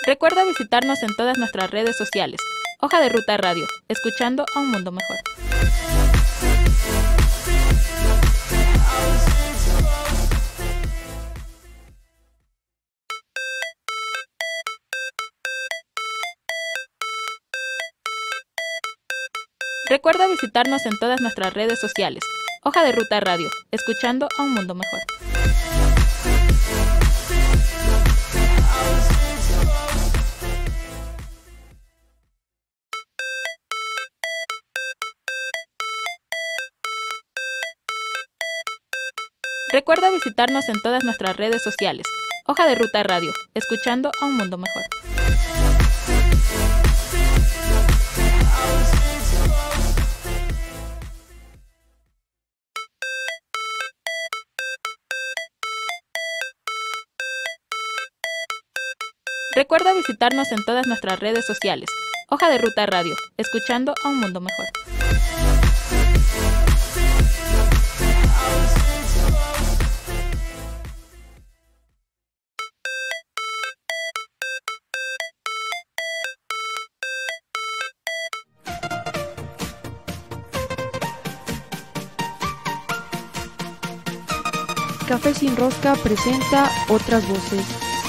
Recuerda visitarnos en todas nuestras redes sociales. Hoja de Ruta Radio, escuchando a un mundo mejor. Recuerda visitarnos en todas nuestras redes sociales. Hoja de Ruta Radio, escuchando a un mundo mejor. Recuerda visitarnos en todas nuestras redes sociales. Hoja de Ruta Radio, escuchando a un mundo mejor. Recuerda visitarnos en todas nuestras redes sociales. Hoja de Ruta Radio, escuchando a un mundo mejor. Café Sin Rosca presenta Otras Voces,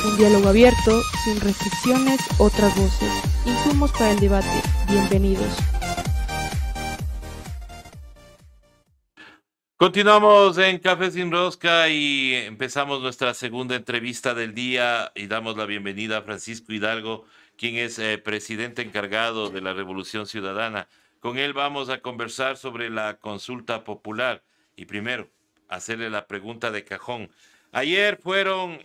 un diálogo abierto, sin restricciones, otras voces, insumos para el debate. Bienvenidos. Continuamos en Café Sin Rosca y empezamos nuestra segunda entrevista del día y damos la bienvenida a Francisco Hidalgo, quien es presidente encargado de la Revolución Ciudadana. Con él vamos a conversar sobre la consulta popular y primero hacerle la pregunta de cajón. Ayer fueron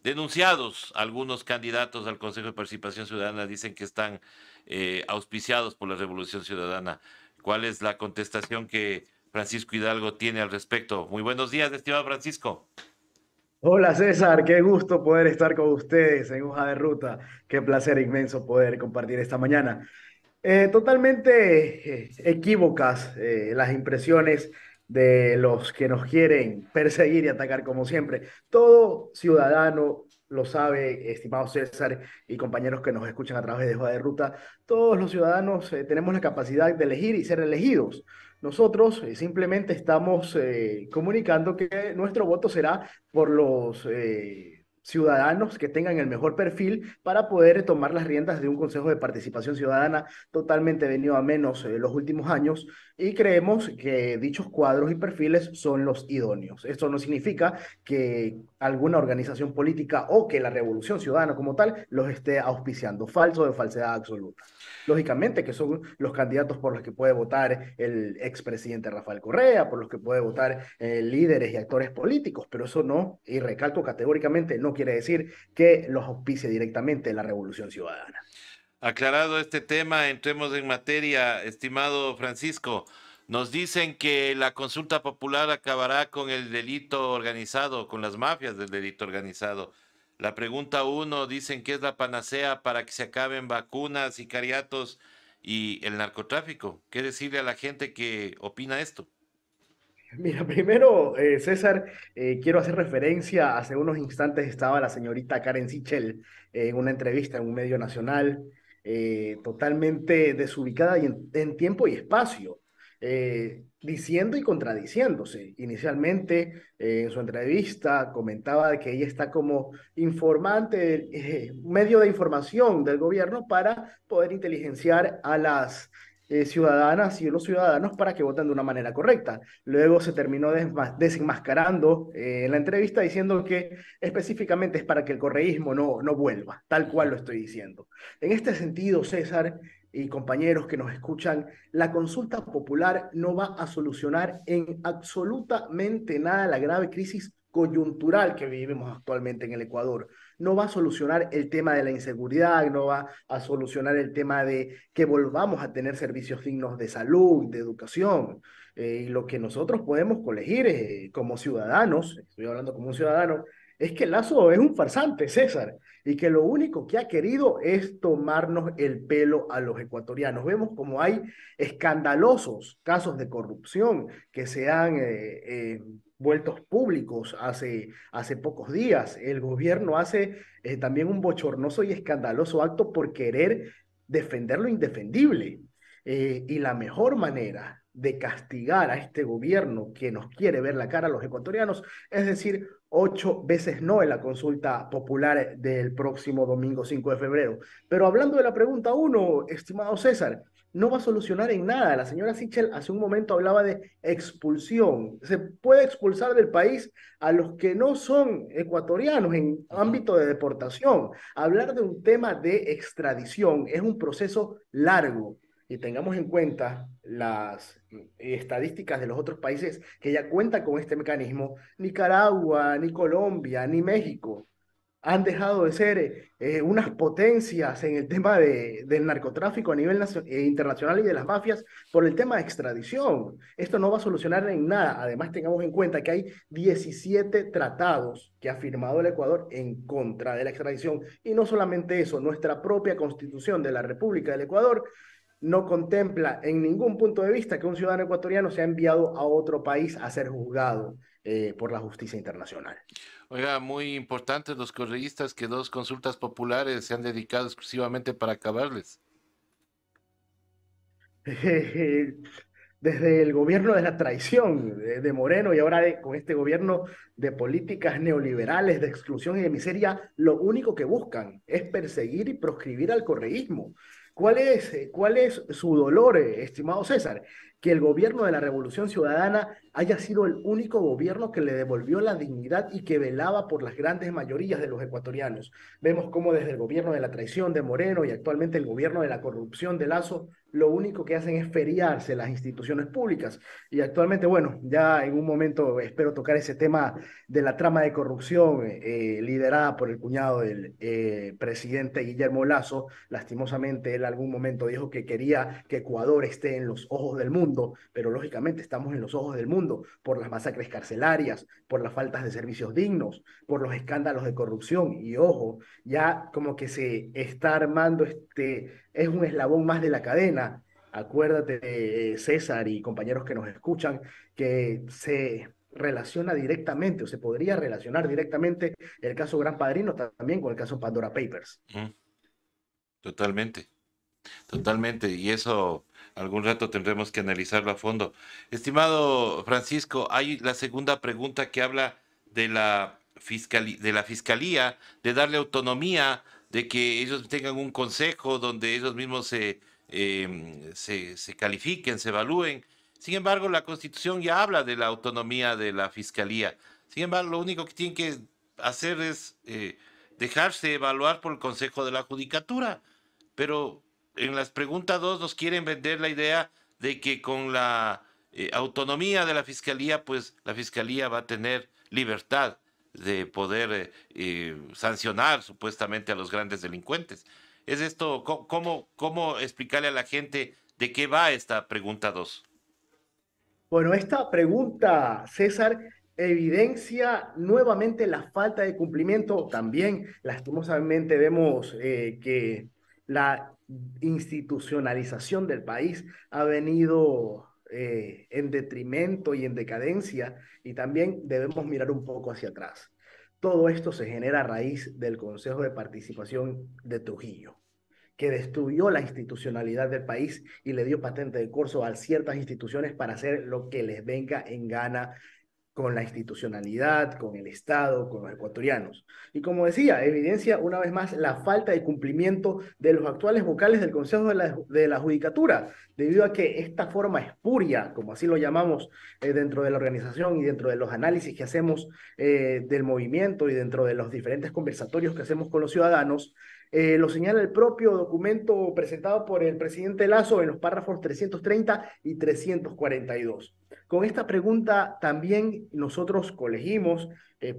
denunciados algunos candidatos al Consejo de Participación Ciudadana, dicen que están auspiciados por la Revolución Ciudadana. ¿Cuál es la contestación que Francisco Hidalgo tiene al respecto? Muy buenos días, estimado Francisco. Hola César, qué gusto poder estar con ustedes en Hoja de Ruta. Qué placer inmenso poder compartir esta mañana. Totalmente equívocas las impresiones de los que nos quieren perseguir y atacar como siempre. Todo ciudadano lo sabe, estimado César y compañeros que nos escuchan a través de Hoja de Ruta, todos los ciudadanos tenemos la capacidad de elegir y ser elegidos. Nosotros simplemente estamos comunicando que nuestro voto será por los ciudadanos que tengan el mejor perfil para poder tomar las riendas de un Consejo de Participación Ciudadana totalmente venido a menos los últimos años, y creemos que dichos cuadros y perfiles son los idóneos. Esto no significa que alguna organización política o que la Revolución Ciudadana como tal los esté auspiciando. Falso, de falsedad absoluta. Lógicamente que son los candidatos por los que puede votar el expresidente Rafael Correa, por los que puede votar líderes y actores políticos, pero eso no, y recalco categóricamente, no quiere decir que los auspicie directamente la Revolución Ciudadana. Aclarado este tema, entremos en materia, estimado Francisco. Nos dicen que la consulta popular acabará con el delito organizado, con las mafias del delito organizado. La pregunta uno, dicen que es la panacea para que se acaben vacunas, sicariatos y el narcotráfico. ¿Qué decirle a la gente que opina esto? Mira, primero, César, quiero hacer referencia. Hace unos instantes estaba la señorita Karen Sichel en una entrevista en un medio nacional, totalmente desubicada y en tiempo y espacio, diciendo y contradiciéndose. Inicialmente, en su entrevista, comentaba que ella está como informante, medio de información del gobierno para poder inteligenciar a las ciudadanas y los ciudadanos para que voten de una manera correcta. Luego se terminó desenmascarando en la entrevista diciendo que específicamente es para que el correísmo no vuelva, tal cual lo estoy diciendo. En este sentido, César y compañeros que nos escuchan, la consulta popular no va a solucionar en absolutamente nada la grave crisis coyuntural que vivimos actualmente en el Ecuador. No va a solucionar el tema de la inseguridad, no va a solucionar el tema de que volvamos a tener servicios dignos de salud, de educación. Y lo que nosotros podemos colegir como ciudadanos, estoy hablando como un ciudadano, es que Lazo es un farsante, César, y que lo único que ha querido es tomarnos el pelo a los ecuatorianos. Vemos como hay escandalosos casos de corrupción que se han vueltos públicos hace pocos días. El gobierno hace también un bochornoso y escandaloso acto por querer defender lo indefendible. Y la mejor manera de castigar a este gobierno que nos quiere ver la cara a los ecuatorianos es decir 8 veces no en la consulta popular del próximo domingo 5 de febrero. Pero hablando de la pregunta uno, estimado César, no va a solucionar en nada. La señora Sichel hace un momento hablaba de expulsión. Se puede expulsar del país a los que no son ecuatorianos en Ujú. ámbito de deportación. Hablar de un tema de extradición es un proceso largo y tengamos en cuenta las estadísticas de los otros países que ya cuentan con este mecanismo, Nicaragua, ni Colombia, ni México han dejado de ser unas potencias en el tema del narcotráfico a nivel internacional y de las mafias por el tema de extradición. Esto no va a solucionar en nada. Además, tengamos en cuenta que hay 17 tratados que ha firmado el Ecuador en contra de la extradición. Y no solamente eso, nuestra propia constitución de la República del Ecuador no contempla en ningún punto de vista que un ciudadano ecuatoriano sea enviado a otro país a ser juzgado por la justicia internacional. Oiga, muy importantes los correístas que dos consultas populares se han dedicado exclusivamente para acabarles. Desde el gobierno de la traición de Moreno y ahora con este gobierno de políticas neoliberales de exclusión y de miseria, lo único que buscan es perseguir y proscribir al correísmo. Cuál es su dolor, estimado César? Que el gobierno de la Revolución Ciudadana haya sido el único gobierno que le devolvió la dignidad y que velaba por las grandes mayorías de los ecuatorianos. Vemos cómo desde el gobierno de la traición de Moreno y actualmente el gobierno de la corrupción de Lazo lo único que hacen es feriarse las instituciones públicas. Y actualmente, bueno, ya en un momento espero tocar ese tema de la trama de corrupción liderada por el cuñado del presidente Guillermo Lazo. Lastimosamente, él algún momento dijo que quería que Ecuador esté en los ojos del mundo, pero lógicamente estamos en los ojos del mundo por las masacres carcelarias, por las faltas de servicios dignos, por los escándalos de corrupción. Y ojo, ya como que se está armando es un eslabón más de la cadena. Acuérdate, César y compañeros que nos escuchan, que se relaciona directamente o se podría relacionar directamente el caso Gran Padrino también con el caso Pandora Papers. Mm, totalmente, totalmente. Y eso algún rato tendremos que analizarlo a fondo. Estimado Francisco, hay la segunda pregunta que habla de la fiscalía, de darle autonomía, de que ellos tengan un consejo donde ellos mismos se califiquen, se evalúen. Sin embargo, la Constitución ya habla de la autonomía de la fiscalía. Sin embargo, lo único que tienen que hacer es dejarse evaluar por el Consejo de la Judicatura. Pero en las preguntas 2 nos quieren vender la idea de que con la autonomía de la fiscalía, pues la fiscalía va a tener libertad de poder sancionar supuestamente a los grandes delincuentes. ¿Es esto, cómo explicarle a la gente de qué va esta pregunta 2? Bueno, esta pregunta, César, evidencia nuevamente la falta de cumplimiento. También, lastimosamente, vemos que la institucionalización del país ha venido en detrimento y en decadencia, y también debemos mirar un poco hacia atrás. Todo esto se genera a raíz del Consejo de Participación de Trujillo, que destruyó la institucionalidad del país y le dio patente de corso a ciertas instituciones para hacer lo que les venga en gana con la institucionalidad, con el Estado, con los ecuatorianos. Y como decía, evidencia una vez más la falta de cumplimiento de los actuales vocales del Consejo de la Judicatura, debido a que esta forma espuria, como así lo llamamos dentro de la organización y dentro de los análisis que hacemos del movimiento y dentro de los diferentes conversatorios que hacemos con los ciudadanos, lo señala el propio documento presentado por el presidente Lazo en los párrafos 330 y 342. Con esta pregunta también nosotros colegimos,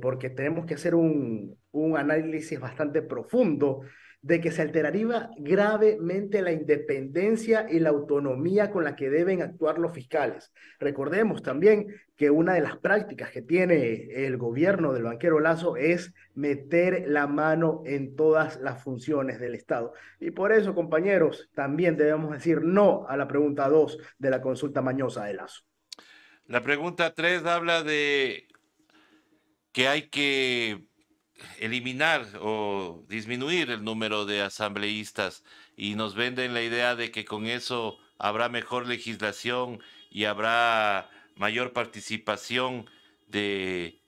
porque tenemos que hacer un análisis bastante profundo de que se alteraría gravemente la independencia y la autonomía con la que deben actuar los fiscales. Recordemos también que una de las prácticas que tiene el gobierno del banquero Lazo es meter la mano en todas las funciones del Estado. Y por eso, compañeros, también debemos decir no a la pregunta 2 de la consulta mañosa de Lazo. La pregunta 3 habla de que hay que eliminar o disminuir el número de asambleístas y nos venden la idea de que con eso habrá mejor legislación y habrá mayor participación de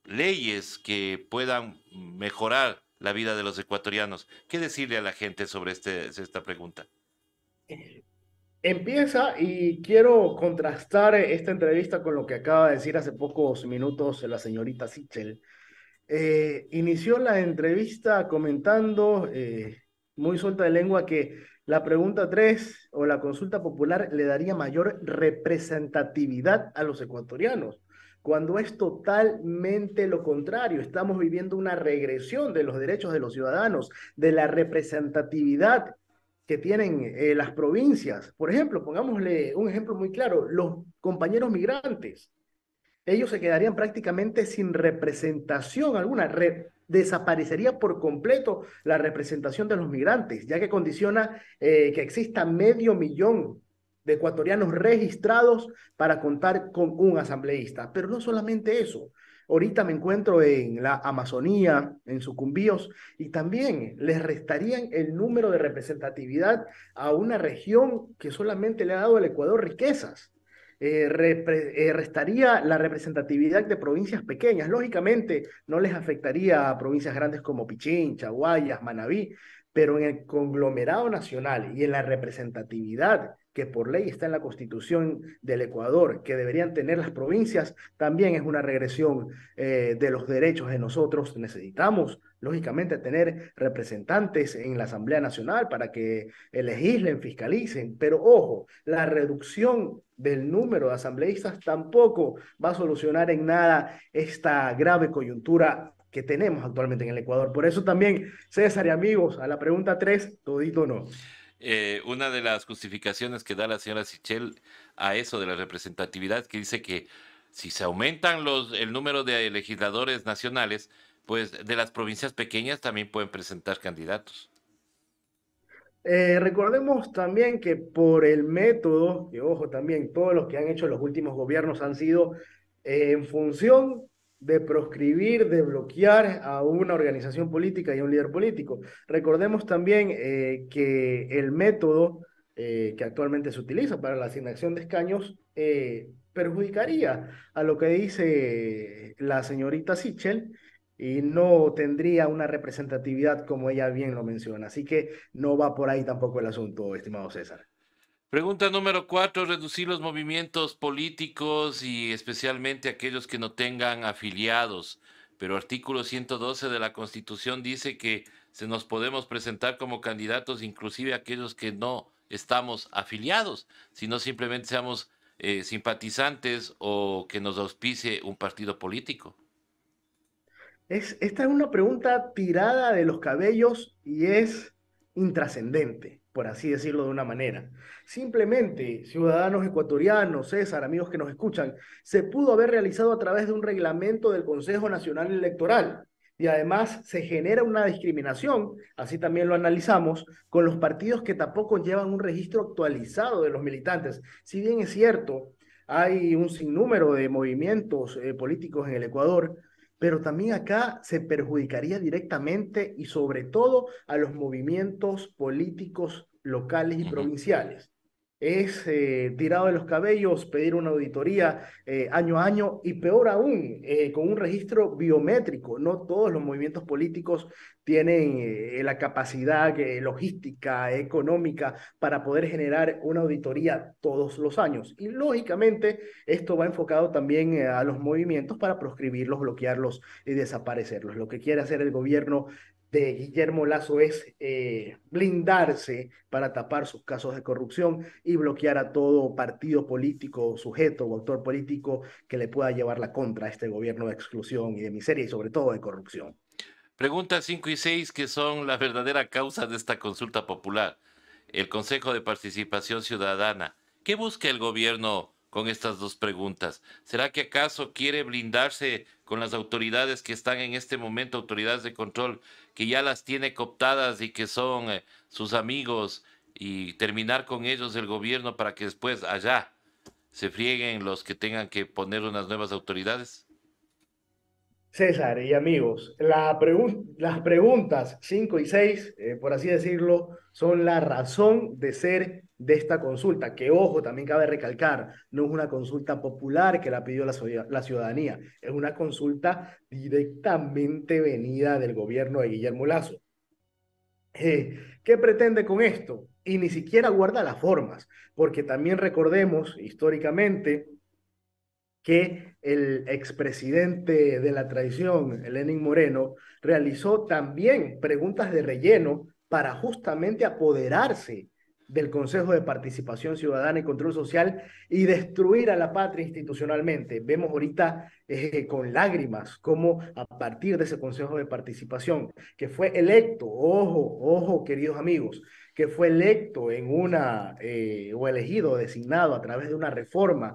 leyes que puedan mejorar la vida de los ecuatorianos. ¿Qué decirle a la gente sobre esta pregunta? Empieza y quiero contrastar esta entrevista con lo que acaba de decir hace pocos minutos la señorita Sichel. Inició la entrevista comentando muy suelta de lengua que la pregunta 3 o la consulta popular le daría mayor representatividad a los ecuatorianos, cuando es totalmente lo contrario. Estamos viviendo una regresión de los derechos de los ciudadanos, de la representatividad que tienen las provincias. Por ejemplo, pongámosle un ejemplo muy claro, los compañeros migrantes ellos se quedarían prácticamente sin representación alguna. Desaparecería por completo la representación de los migrantes, ya que condiciona que exista 500.000 de ecuatorianos registrados para contar con un asambleísta. Pero no solamente eso. Ahorita me encuentro en la Amazonía, en Sucumbíos, y también les restarían el número de representatividad a una región que solamente le ha dado al Ecuador riquezas. Restaría la representatividad de provincias pequeñas. Lógicamente, no les afectaría a provincias grandes como Pichincha, Guayas, Manabí, pero en el conglomerado nacional y en la representatividad que por ley está en la Constitución del Ecuador, que deberían tener las provincias, también es una regresión de los derechos de nosotros. Necesitamos, lógicamente, tener representantes en la Asamblea Nacional para que legislen, fiscalicen, pero ojo, la reducción del número de asambleístas tampoco va a solucionar en nada esta grave coyuntura que tenemos actualmente en el Ecuador. Por eso también, César y amigos, a la pregunta 3, todito no. Una de las justificaciones que da la señora Sichel a eso de la representatividad, que dice que si se aumentan el número de legisladores nacionales, pues de las provincias pequeñas también pueden presentar candidatos. Recordemos también que por el método, que ojo también, todos los que han hecho los últimos gobiernos han sido en función de proscribir, de bloquear a una organización política y a un líder político. Recordemos también que el método que actualmente se utiliza para la asignación de escaños perjudicaría a lo que dice la señorita Sichel y no tendría una representatividad como ella bien lo menciona. Así que no va por ahí tampoco el asunto, estimado César. Pregunta número 4, reducir los movimientos políticos y especialmente aquellos que no tengan afiliados. Pero artículo 112 de la Constitución dice que se nos podemos presentar como candidatos, inclusive aquellos que no estamos afiliados, sino simplemente seamos simpatizantes o que nos auspicie un partido político. Esta es una pregunta tirada de los cabellos y es intrascendente, por así decirlo de una manera. Simplemente, ciudadanos ecuatorianos, César, amigos que nos escuchan, se pudo haber realizado a través de un reglamento del Consejo Nacional Electoral. Y además se genera una discriminación, así también lo analizamos, con los partidos que tampoco llevan un registro actualizado de los militantes. Si bien es cierto, hay un sinnúmero de movimientos políticos en el Ecuador, pero también acá se perjudicaría directamente y sobre todo a los movimientos políticos locales y provinciales. Es tirado de los cabellos pedir una auditoría año a año y peor aún, con un registro biométrico. No todos los movimientos políticos tienen la capacidad logística, económica para poder generar una auditoría todos los años. Y lógicamente esto va enfocado también a los movimientos para proscribirlos, bloquearlos y desaparecerlos. Lo que quiere hacer el gobierno de Guillermo Lazo es blindarse para tapar sus casos de corrupción y bloquear a todo partido político, sujeto o actor político que le pueda llevar la contra a este gobierno de exclusión y de miseria y sobre todo de corrupción. Preguntas 5 y 6, que son la verdadera causa de esta consulta popular. El Consejo de Participación Ciudadana. ¿Qué busca el gobierno con estas dos preguntas? ¿Será que acaso quiere blindarse con las autoridades que están en este momento, autoridades de control, que ya las tiene cooptadas y que son sus amigos, y terminar con ellos el gobierno para que después allá se frieguen los que tengan que poner unas nuevas autoridades? César y amigos, las preguntas 5 y 6, por así decirlo, son la razón de ser de esta consulta, que ojo, también cabe recalcar, no es una consulta popular que la pidió la ciudadanía, es una consulta directamente venida del gobierno de Guillermo Lasso. ¿Qué pretende con esto? Y ni siquiera guarda las formas, porque también recordemos históricamente que el expresidente de la traición, Lenín Moreno, realizó también preguntas de relleno para justamente apoderarse del Consejo de Participación Ciudadana y Control Social y destruir a la patria institucionalmente. Vemos ahorita con lágrimas cómo a partir de ese Consejo de Participación, que fue electo, ojo, ojo, queridos amigos, que fue electo en una, o elegido, designado a través de una reforma,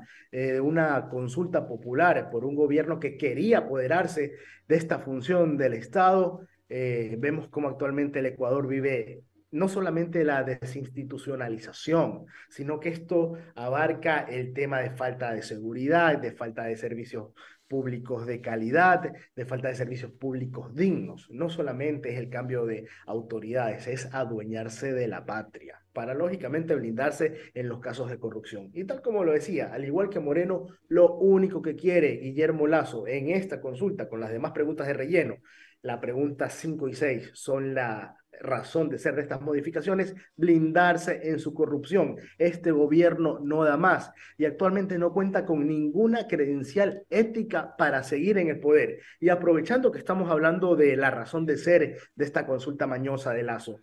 una consulta popular por un gobierno que quería apoderarse de esta función del Estado. Vemos cómo actualmente el Ecuador vive no solamente la desinstitucionalización, sino que esto abarca el tema de falta de seguridad, de falta de servicios públicos de calidad, de falta de servicios públicos dignos. No solamente es el cambio de autoridades, es adueñarse de la patria para lógicamente blindarse en los casos de corrupción. Y tal como lo decía, al igual que Moreno, lo único que quiere Guillermo Lasso en esta consulta con las demás preguntas de relleno, la pregunta 5 y 6 son la razón de ser de estas modificaciones, blindarse en su corrupción. Este gobierno no da más y actualmente no cuenta con ninguna credencial ética para seguir en el poder. Y aprovechando que estamos hablando de la razón de ser de esta consulta mañosa de Lasso,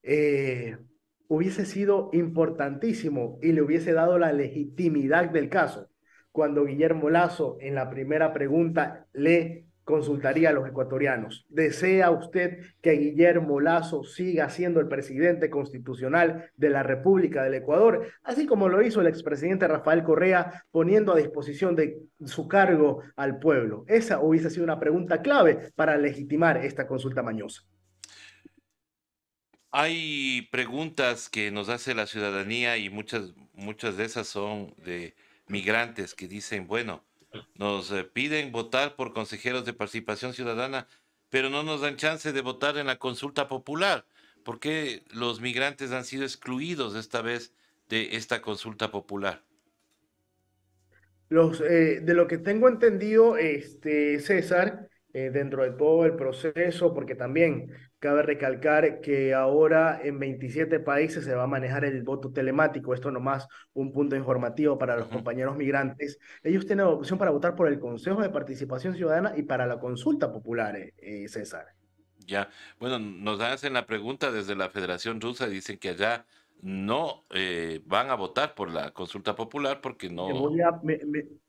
eh, hubiese sido importantísimo y le hubiese dado la legitimidad del caso cuando Guillermo Lasso en la primera pregunta le consultaría a los ecuatorianos. ¿Desea usted que Guillermo Lasso siga siendo el presidente constitucional de la República del Ecuador? Así como lo hizo el expresidente Rafael Correa poniendo a disposición de su cargo al pueblo. Esa hubiese sido una pregunta clave para legitimar esta consulta mañosa. Hay preguntas que nos hace la ciudadanía y muchas de esas son de migrantes que dicen, bueno, nos piden votar por consejeros de participación ciudadana, pero no nos dan chance de votar en la consulta popular. ¿Por qué los migrantes han sido excluidos esta vez de esta consulta popular? De lo que tengo entendido, César, dentro de todo el proceso, porque también cabe recalcar que ahora en 27 países se va a manejar el voto telemático, esto nomás un punto informativo para los Ujú. compañeros migrantes. Ellos tienen opción para votar por el Consejo de Participación Ciudadana y para la consulta popular, César. Ya, bueno, nos hacen la pregunta desde la Federación Rusa, dicen que allá no van a votar por la consulta popular porque Me no. voy a,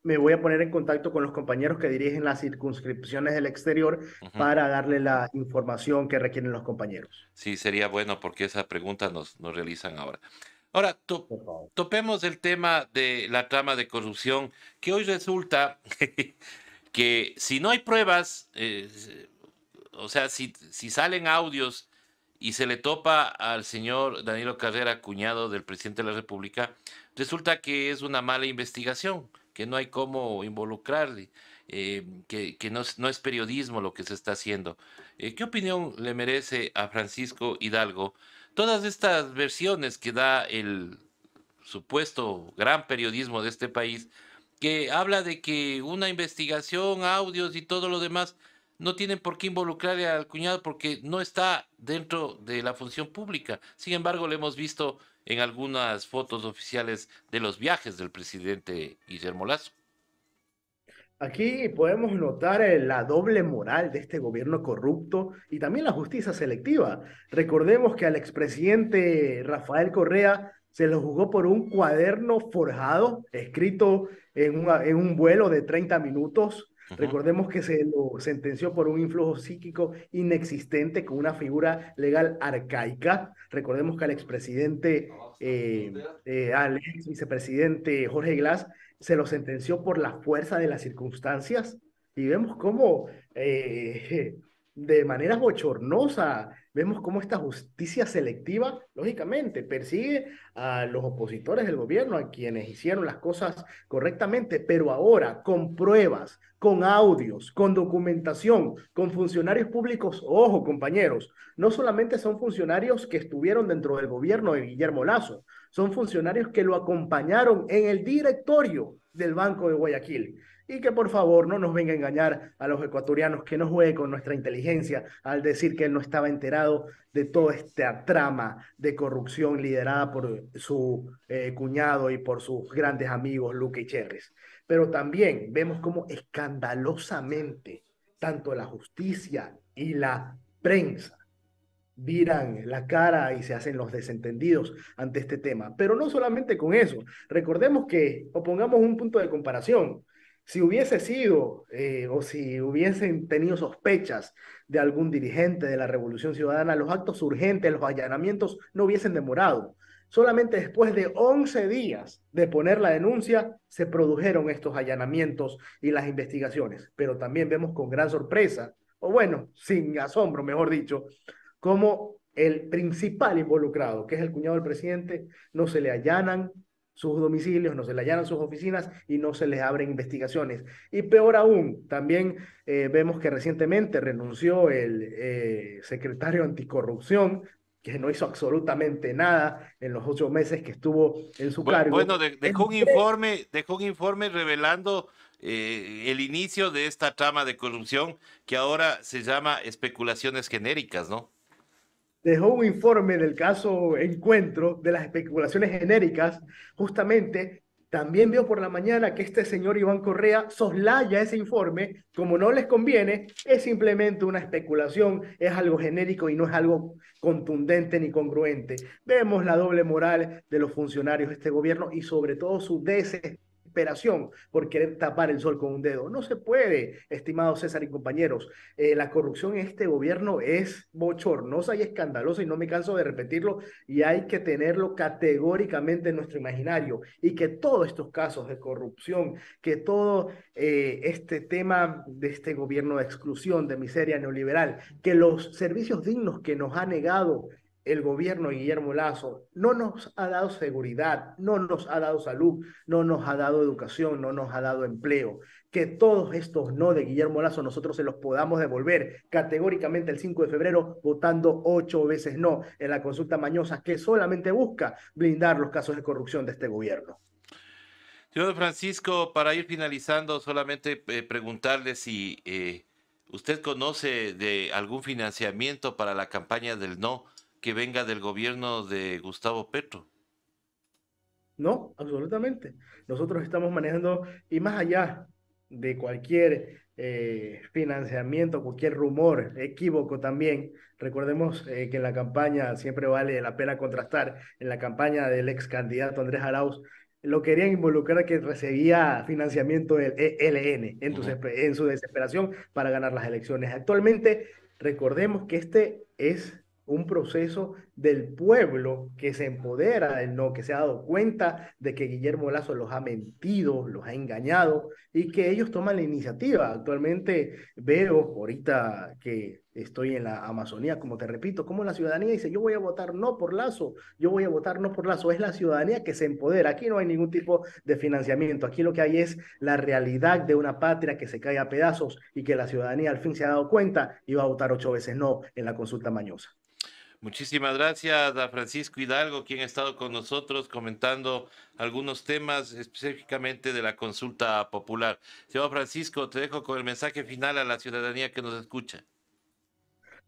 me voy a poner en contacto con los compañeros que dirigen las circunscripciones del exterior Ujú. para darle la información que requieren los compañeros. Sí, sería bueno porque esa pregunta nos realizan ahora. Ahora, Por favor. topemos el tema de la trama de corrupción, que hoy resulta que si no hay pruebas, o sea, si salen audios y se le topa al señor Danilo Carrera, cuñado del presidente de la República, resulta que es una mala investigación, que no hay cómo involucrarle, que no es periodismo lo que se está haciendo. ¿Qué opinión le merece a Francisco Hidalgo todas estas versiones que da el supuesto gran periodismo de este país, que habla de que una investigación, audios y todo lo demás no tienen por qué involucrar al cuñado porque no está dentro de la función pública? Sin embargo, lo hemos visto en algunas fotos oficiales de los viajes del presidente Guillermo Lasso. Aquí podemos notar la doble moral de este gobierno corrupto y también la justicia selectiva. Recordemos que al expresidente Rafael Correa se lo jugó por un cuaderno forjado, escrito en un vuelo de 30 minutos. Ujú. Recordemos que se lo sentenció por un influjo psíquico inexistente con una figura legal arcaica. Recordemos que al expresidente, al ex vicepresidente Jorge Glass, se lo sentenció por la fuerza de las circunstancias. Y vemos cómo, de manera bochornosa, vemos cómo esta justicia selectiva, lógicamente, persigue a los opositores del gobierno, a quienes hicieron las cosas correctamente, pero ahora con pruebas, con audios, con documentación, con funcionarios públicos. Ojo, compañeros, no solamente son funcionarios que estuvieron dentro del gobierno de Guillermo Lazo, son funcionarios que lo acompañaron en el directorio del Banco de Guayaquil. Y que por favor no nos venga a engañar a los ecuatorianos, que no juegue con nuestra inteligencia al decir que él no estaba enterado de toda esta trama de corrupción liderada por su cuñado y por sus grandes amigos Luque y Cherres. Pero también vemos cómo escandalosamente tanto la justicia y la prensa viran la cara y se hacen los desentendidos ante este tema. Pero no solamente con eso, recordemos que, o pongamos un punto de comparación, si hubiese sido o si hubiesen tenido sospechas de algún dirigente de la Revolución Ciudadana, los actos urgentes, los allanamientos no hubiesen demorado. Solamente después de 11 días de poner la denuncia, se produjeron estos allanamientos y las investigaciones. Pero también vemos con gran sorpresa, o bueno, sin asombro, mejor dicho, como el principal involucrado, que es el cuñado del presidente, no se le allanan sus domicilios, no se le allanan sus oficinas y no se les abren investigaciones. Y peor aún, también vemos que recientemente renunció el secretario anticorrupción, que no hizo absolutamente nada en los 8 meses que estuvo en su cargo. Bueno, dejó un informe revelando el inicio de esta trama de corrupción que ahora se llama especulaciones genéricas, ¿no? Dejó un informe del caso Encuentro de las especulaciones genéricas. Justamente también vio por la mañana que este señor Iván Correa soslaya ese informe, como no les conviene, es simplemente una especulación, es algo genérico y no es algo contundente ni congruente. Vemos la doble moral de los funcionarios de este gobierno y sobre todo su desesperación por querer tapar el sol con un dedo. No se puede, estimado César y compañeros. La corrupción en este gobierno es bochornosa y escandalosa y no me canso de repetirlo, y hay que tenerlo categóricamente en nuestro imaginario, y que todos estos casos de corrupción, que todo este tema de este gobierno de exclusión, de miseria neoliberal, que los servicios dignos que nos ha negado el gobierno de Guillermo Lazo no nos ha dado seguridad, no nos ha dado salud, no nos ha dado educación, no nos ha dado empleo. Que todos estos no de Guillermo Lazo nosotros se los podamos devolver categóricamente el 5 de febrero votando 8 veces no en la consulta mañosa, que solamente busca blindar los casos de corrupción de este gobierno. Señor Francisco, para ir finalizando, solamente preguntarle si usted conoce de algún financiamiento para la campaña del no que venga del gobierno de Gustavo Petro. No, absolutamente. Nosotros estamos manejando, y más allá de cualquier financiamiento, cualquier rumor, equívoco también, recordemos que en la campaña siempre vale la pena contrastar, en la campaña del ex candidato Andrés Arauz, lo querían involucrar a que recibía financiamiento del ELN en su desesperación para ganar las elecciones. Actualmente, recordemos que este es un proceso del pueblo que se empodera del no, que se ha dado cuenta de que Guillermo Lazo los ha mentido, los ha engañado y que ellos toman la iniciativa. Actualmente veo, ahorita que estoy en la Amazonía, como te repito, como la ciudadanía dice, yo voy a votar no por Lazo, yo voy a votar no por Lazo. Es la ciudadanía que se empodera. Aquí no hay ningún tipo de financiamiento. Aquí lo que hay es la realidad de una patria que se cae a pedazos y que la ciudadanía al fin se ha dado cuenta y va a votar 8 veces no en la consulta mañosa. Muchísimas gracias a Francisco Hidalgo, quien ha estado con nosotros comentando algunos temas específicamente de la consulta popular. Señor Francisco, te dejo con el mensaje final a la ciudadanía que nos escucha.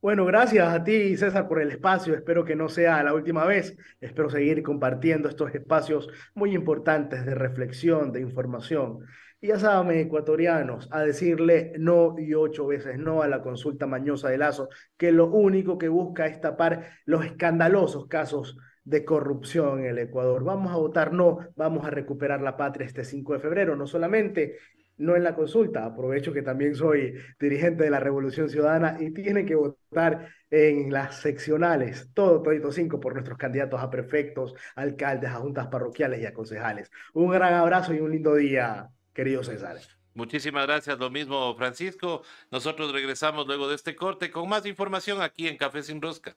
Bueno, gracias a ti, César, por el espacio. Espero que no sea la última vez. Espero seguir compartiendo estos espacios muy importantes de reflexión, de información. Y ya saben, ecuatorianos, a decirle no y 8 veces no a la consulta mañosa de Lazo, que lo único que busca es tapar los escandalosos casos de corrupción en el Ecuador. Vamos a votar no, vamos a recuperar la patria este 5 de febrero. No solamente no en la consulta. Aprovecho que también soy dirigente de la Revolución Ciudadana y tienen que votar en las seccionales, todito cinco, por nuestros candidatos a prefectos, alcaldes, a juntas parroquiales y a concejales. Un gran abrazo y un lindo día, querido César. Muchísimas gracias, lo mismo Francisco. Nosotros regresamos luego de este corte con más información aquí en Café Sin Rosca.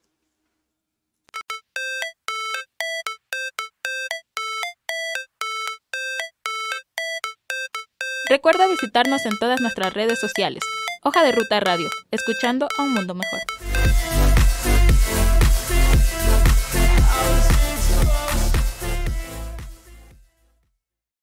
Recuerda visitarnos en todas nuestras redes sociales. Hoja de Ruta Radio, escuchando a un mundo mejor.